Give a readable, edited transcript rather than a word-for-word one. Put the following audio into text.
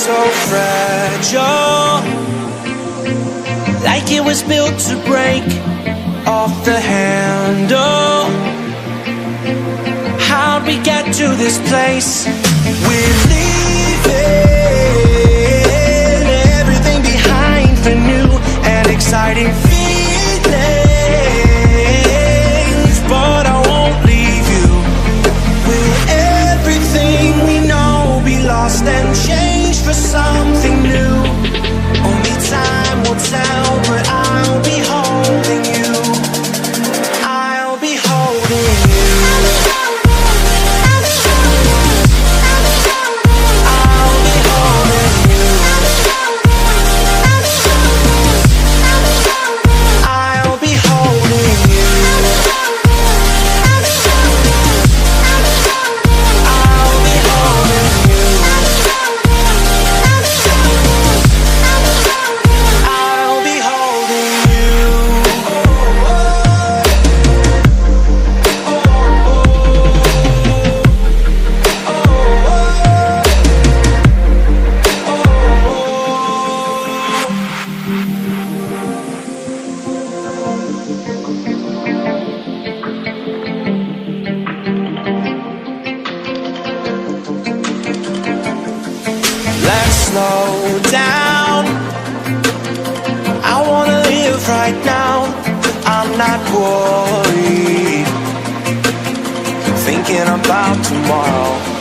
so fragile, like it was built to break off the handle. How'd we get to this place? We're leaving everything behind for new and exciting feelings, but I won't leave you. Will everything we know be lost and changed for something new? Only time will tell, but I'll be holding you. I'll be holding you. I'll be holding you. I'll be holding you. I'll be holding you. I'll be holding you. Let's slow down. I wanna live right now. I'm not worried, thinking about tomorrow.